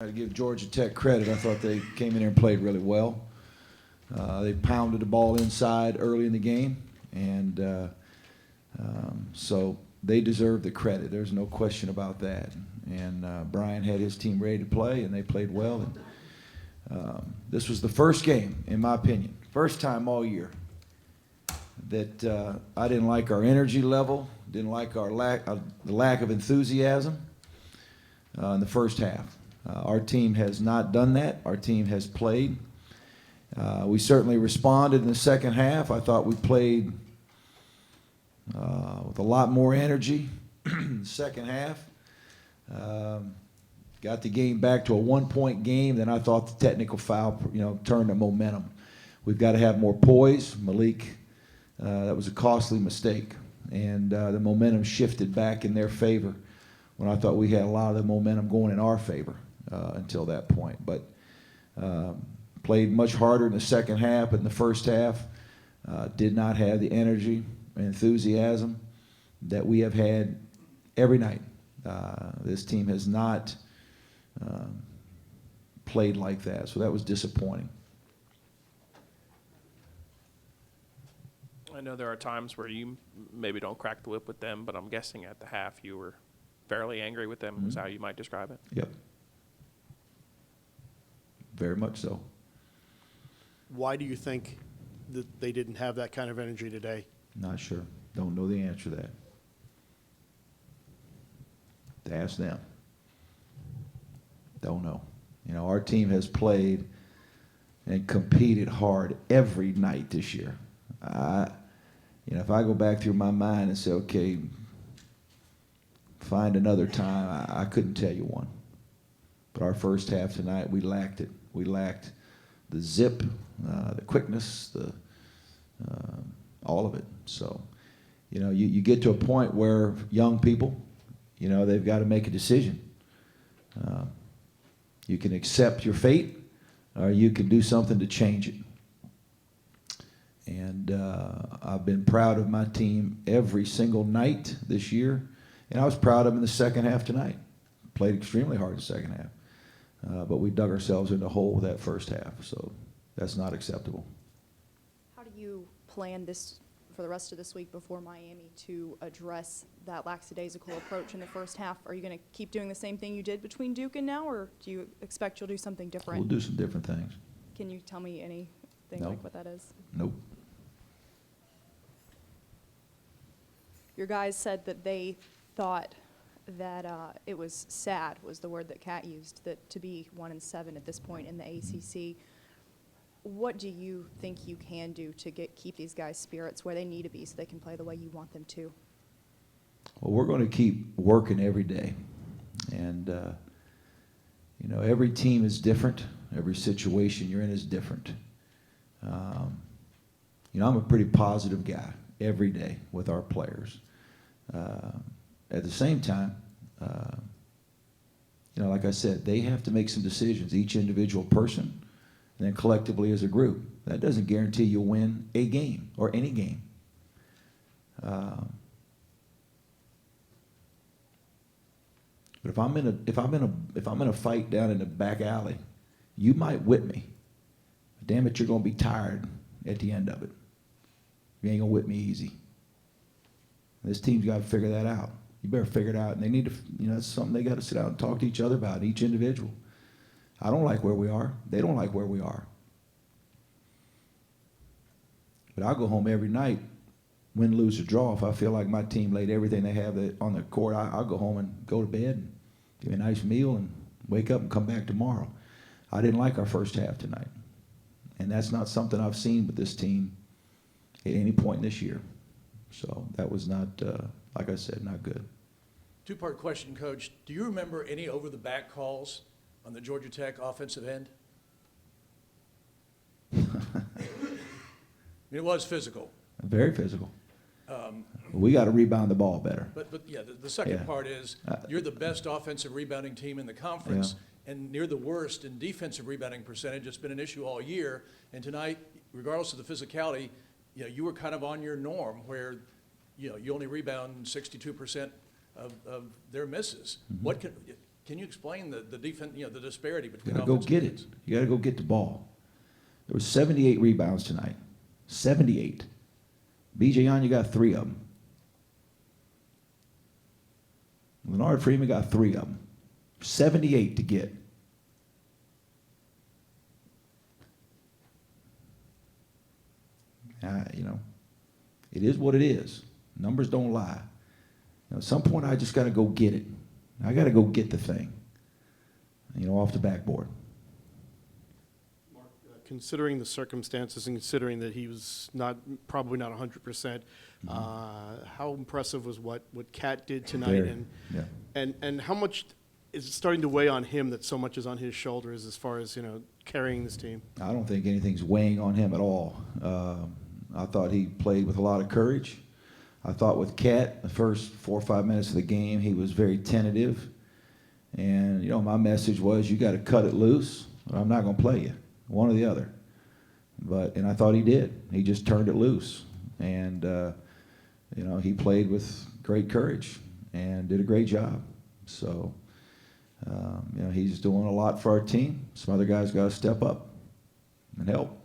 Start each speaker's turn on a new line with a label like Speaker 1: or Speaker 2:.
Speaker 1: To give Georgia Tech credit, I thought they came in here and played really well. They pounded the ball inside early in the game, and so they deserve the credit. There's no question about that. And Brian had his team ready to play, and they played well. And this was the first game, in my opinion, first time all year that I didn't like our energy level, didn't like our the lack of enthusiasm in the first half. Our team has not done that. Our team has played. We certainly responded in the second half. I thought we played with a lot more energy in the second half. Got the game back to a one-point game. Then I thought the technical foul, turned the momentum. We've got to have more poise. Malik, that was a costly mistake. And the momentum shifted back in their favor when I thought we had a lot of the momentum going in our favor. Until that point, but played much harder in the second half. But in the first half, did not have the energy and enthusiasm that we have had every night. This team has not played like that, so that was disappointing.
Speaker 2: I know there are times where you maybe don't crack the whip with them, but I'm guessing at the half you were fairly angry with them, is how you might describe it.
Speaker 1: Yep. Very much so.
Speaker 3: Why do you think that they didn't have that kind of energy today?
Speaker 1: Not sure. Don't know the answer to that. To ask them. Don't know. Our team has played and competed hard every night this year. If I go back through my mind and say, okay, find another time, I couldn't tell you one. But our first half tonight, we lacked it. We lacked the zip, the quickness, all of it. So, you get to a point where young people, they've got to make a decision. You can accept your fate, or you can do something to change it. And I've been proud of my team every single night this year, and I was proud of them in the second half tonight. Played extremely hard in the second half. But we dug ourselves in the hole with that first half, so that's not acceptable.
Speaker 4: How do you plan this for the rest of this week before Miami to address that lackadaisical approach in the first half? Are you going to keep doing the same thing you did between Duke and now, or do you expect you'll do something different?
Speaker 1: We'll do some different things.
Speaker 4: Can you tell me anything
Speaker 1: No.
Speaker 4: like what that is?
Speaker 1: Nope.
Speaker 4: Your guys said that they thought that it was sad, was the word that Kat used, that to be 1-7 at this point in the ACC. What do you think you can do to keep these guys' spirits where they need to be so they can play the way you want them to?
Speaker 1: Well, we're going to keep working every day. And, every team is different. Every situation you're in is different. I'm a pretty positive guy every day with our players. At the same time, like I said, they have to make some decisions, each individual person, and then collectively as a group. That doesn't guarantee you'll win a game or any game. But if I'm in a fight down in the back alley, you might whip me. Damn it, you're going to be tired at the end of it. You ain't going to whip me easy. This team's got to figure that out. You better figure it out. And they need to, it's something they got to sit down and talk to each other about, each individual. I don't like where we are. They don't like where we are. But I'll go home every night, win, lose, or draw. If I feel like my team laid everything they have on the court, I'll go home and go to bed and give me a nice meal and wake up and come back tomorrow. I didn't like our first half tonight. And that's not something I've seen with this team at any point this year. So that was not, like I said, not good.
Speaker 5: Two-part question, Coach. Do you remember any over-the-back calls on the Georgia Tech offensive end? It was physical.
Speaker 1: Very physical. We got to rebound the ball better.
Speaker 5: But yeah, the second part is you're the best offensive rebounding team in the conference, and near the worst in defensive rebounding percentage. It's been an issue all year. And tonight, regardless of the physicality, you were kind of on your norm where, you only rebound 62% of their misses.
Speaker 1: Mm-hmm.
Speaker 5: Can you explain the defense, the disparity
Speaker 1: You
Speaker 5: between
Speaker 1: gotta go
Speaker 5: offense and
Speaker 1: get it.
Speaker 5: defense?
Speaker 1: You gotta go get the ball. There was 78 rebounds tonight. 78. B.J. Anya got 3 of them. Leonard Freeman got 3 of them. 78 to get. It is what it is. Numbers don't lie. At some point, I just got to go get it. I got to go get the thing, off the backboard.
Speaker 3: Considering the circumstances and considering that he was probably not 100%, how impressive was what Cat did tonight?
Speaker 1: Very, yeah.
Speaker 3: And how much is it starting to weigh on him that so much is on his shoulders as far as, carrying this team?
Speaker 1: I don't think anything's weighing on him at all. I thought he played with a lot of courage. I thought with Cat, the first 4 or 5 minutes of the game, he was very tentative. And, my message was, you got to cut it loose, or I'm not going to play you, one or the other. And I thought he did. He just turned it loose. And, he played with great courage and did a great job. So, he's doing a lot for our team. Some other guys got to step up and help.